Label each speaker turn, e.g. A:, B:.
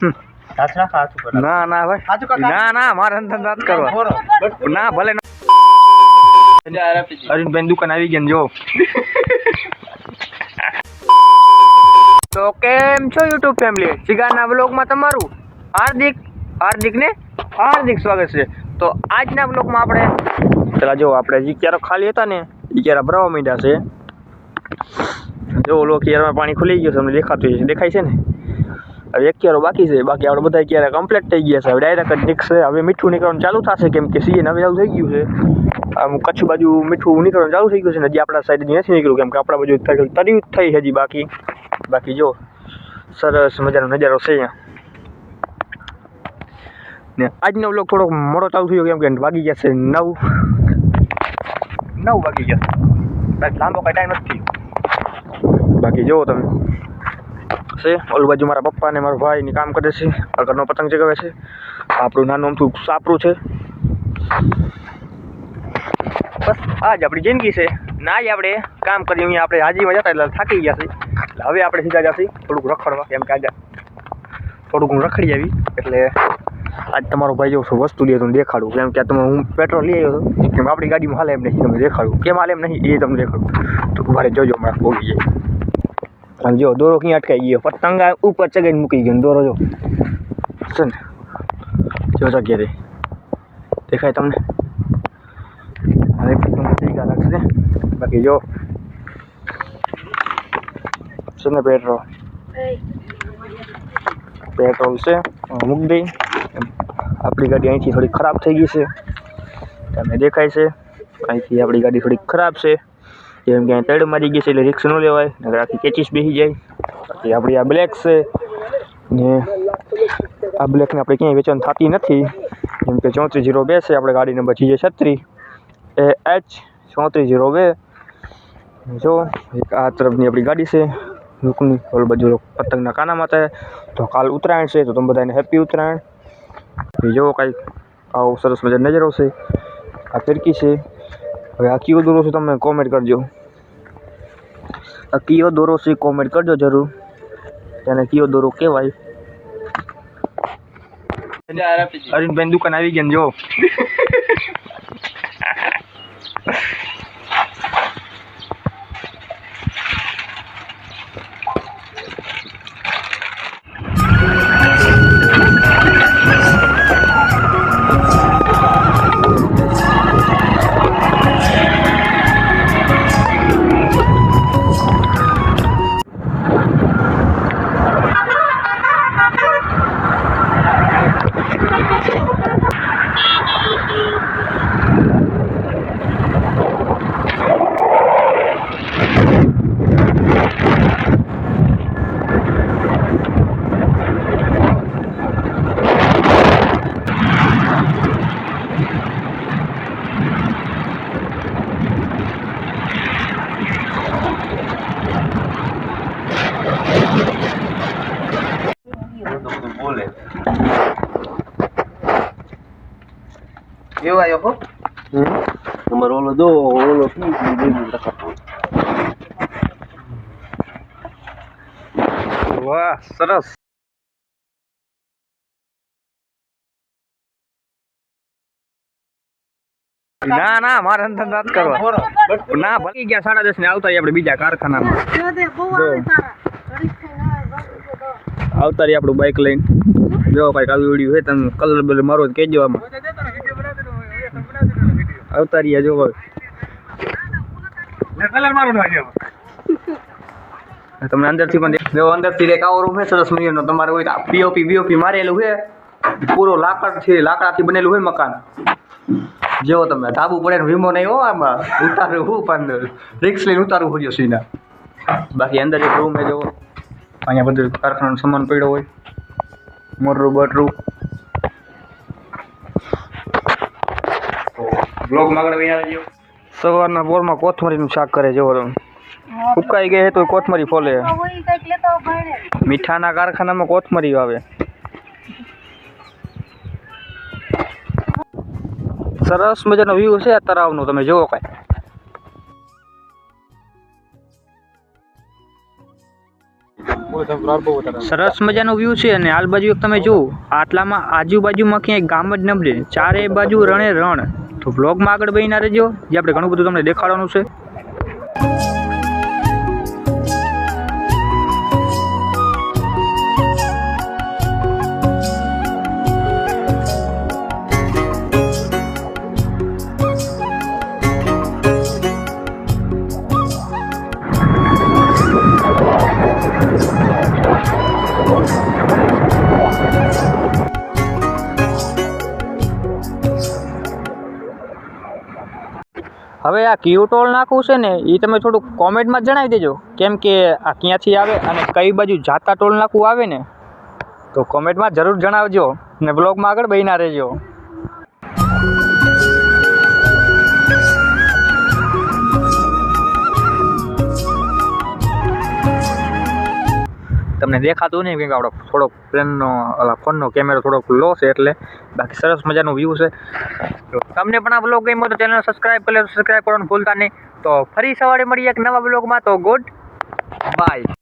A: ના ના ભાઈ ના મારે અંતર વાત કરવા ના ભલે અરવિંદભાઈ દુકાન આવી ગયા ને જો તો કેમ છો યુટ્યુબ ફેમિલી સિગારના બ્લોગમાં તમારું હાર્દિક સ્વાગત છે. તો આજના બ્લોગમાં આપણે પેલા જો આપણે જે ક્યારો ખાલી હતા ને એ ક્યારા ભરવા માંડ્યા છે. જો ઓલો ક્યારામાં પાણી ખુલી ગયું છે, તમને દેખાય છે ને. હવે એક ક્યારો બાકી છે, બાકી આપણે બધા ક્યારા કમ્પ્લીટ થઈ ગયા છે. હવે ડાયરેક્ટ જ નીકળશે. હવે મીઠું નીકળવાનું ચાલુ થશે કેમ કે સીઝન હવે ચાલુ થઈ ગયું છે. આમ કચ્છ બાજુ મીઠું નીકળવાનું ચાલુ થઈ ગયું છે ને. હજી આપણા સાઈડ નથી નીકળ્યું કેમ કે આપણા બાજુ તર્યું થઈ હજી બાકી જો સરસ મજાનો નજારો છે અહીંયા ને. આજનો વ્લોગ થોડોક મોડો ચાલુ થયો કેમ કે વાગી ગયા છે 9 વાગી ગયા છે. લાંબો કાંઈ ટાઈમ નથી. બાકી જુઓ તમે છે ઓલ બાજુ મારા પપ્પા ને મારો ભાઈ ની કામ કરે છે. આગળનો પતંગ ચગાવે છે. આપણું નાનું અમથું સાપરું છે. બસ આ જ આપણી જિંદગી છે. ના જ આપણે કામ કરી અહીંયા આપણે હાજીમાં જતા એટલે થાકી ગયા છે. એટલે હવે આપણે સીધા જશે થોડુંક રખડવા કેમ કે આજે થોડુંક હું રખડી આવી એટલે આજ તમારો ભાઈ જો વસ્તુ લે તમને દેખાડું કેમ કે તમે હું પેટ્રોલ લઈ આવ્યો હતો કેમ આપણી ગાડીમાં હાલે એમ નહીં તમને દેખાડું કેમ હાલે એમ નહીં એ તમને દેખાડું. તો મારે જોજો હમણાં બોલી જાય. અને જો દોરો ક્યાં અટકાઈ ગયો પતંગ ઉપર ચગાઈને મૂકી ગયો દોરો જો છે ને જો જગ્યા રે દેખાય તમને. હવે ટીકા લાગશે બાકી જો છે ને પેટ્રોલ છે મૂકી દઈ. આપણી ગાડી અહીંથી થોડી ખરાબ થઈ ગઈ છે તમને દેખાય છે. અહીંથી આપણી ગાડી થોડી ખરાબ છે જેમ કે તડ મારી ગઈ છે એટલે રિક્સ ન લેવાય નકર આખી કેચીસ બેસી જાય. બાકી આપણી આ બ્લેક છે ને આ બ્લેકને આપણે ક્યાંય વેચાણ થતી નથી જેમ કે 3402 છે આપણે ગાડી નંબર GJ36 AH3402. જો એક આ તરફની આપણી ગાડી છે લુકની ઓલ બાજુ પતંગના કાનામાં થાય. તો કાલ ઉત્તરાયણ છે તો તમે બધાને હેપી ઉત્તરાયણ. જો કાંઈક આવો સરસ મજાનો નજારો છે. આ ફિરકી છે. હવે આ કયો દોરો છે તમે કોમેન્ટ કરજો. આ કયો દોરો છે કોમેન્ટ કરજો જરૂર તેને કયો દોરો કહેવાય. અરવિંદભાઈ દુકાન આવી ગયા ને જો
B: કેવો આવ્યો હો તમારો ઓલો દો ઓલો શું
A: વાહ સરસ. ના મારે અંતર વાત કરવા ના ભલી ગયા 10:30 ને આવતા આપણે બીજા કારખાનામાં આવતા રહી આપણું બાઇક લઈને. જો કાંઈક આવી વિડીયો હોય તમે કલર બલર મારો જ કહેજો આમાં આવતા રહ્યા. જો કલર મારો તમને અંદરથી પણ જો અંદરથી એક આવો રૂમ છે સરસ મજાનો. તમારે હોય પીઓપી મારેલું છે પૂરો લાકડાથી બનેલું હોય મકાન. જો તમે ધાબુ પડે વીમો નહીં હો આમાં ઉતારું હું પણ રિક્સ લઈને ઉતારવું પડ્યો સીના. બાકી અંદર એક રૂમ છે જો અહીંયા બધું કારખાનાનો સામાન પડ્યો હોય મોટરું બટરું. બ્લોગમાં આગળ આવી ગયો. સવારના પોરમાં કોથમરીનું શાક કરે જો ફૂકાઈ ગઈ તો કોથમરી ફોલે. મીઠાના કારખાનામાં કોથમરી આવે. સરસ મજાનો વ્યૂ છે આ તળાવનો તમે જુઓ કાંઈ. સરસ મજાનો વ્યૂ છે અને હાલ બાજુ એક તમે જુઓ આટલામાં આજુબાજુમાં ક્યાંય ગામ જ ન મળે, ચારે બાજુ રણે રણ. તો વ્લોગમાં આગળ બનીને રહેજો, જે આપણે ઘણું બધું તમને દેખાડવાનું છે. હવે આ કયું ટોલ નાકું છે ને એ તમે થોડુંક કોમેન્ટમાં જણાવી દેજો, કેમ કે આ ક્યાંથી આવે અને કઈ બાજુ જાતા ટોલ નાકું આવે ને, તો કોમેન્ટમાં જરૂર જણાવજો ને બ્લોગમાં આગળ બન્યા રહેજો. તમને દેખાતું નહીં કેમ કે આપણો થોડોક ફોનનો કેમેરો થોડોક લો છે, એટલે બાકી સરસ મજાનું વ્યૂ છે. તો તમને પણ આ બ્લોગ ગમ્યો તો ચેનલ સબસ્ક્રાઈબ કરી લો, સબસ્ક્રાઈબ કરવાનું ભૂલતા નહીં. તો ફરી સવારે મળીએ એક નવા બ્લોગમાં. તો ગુડ બાય.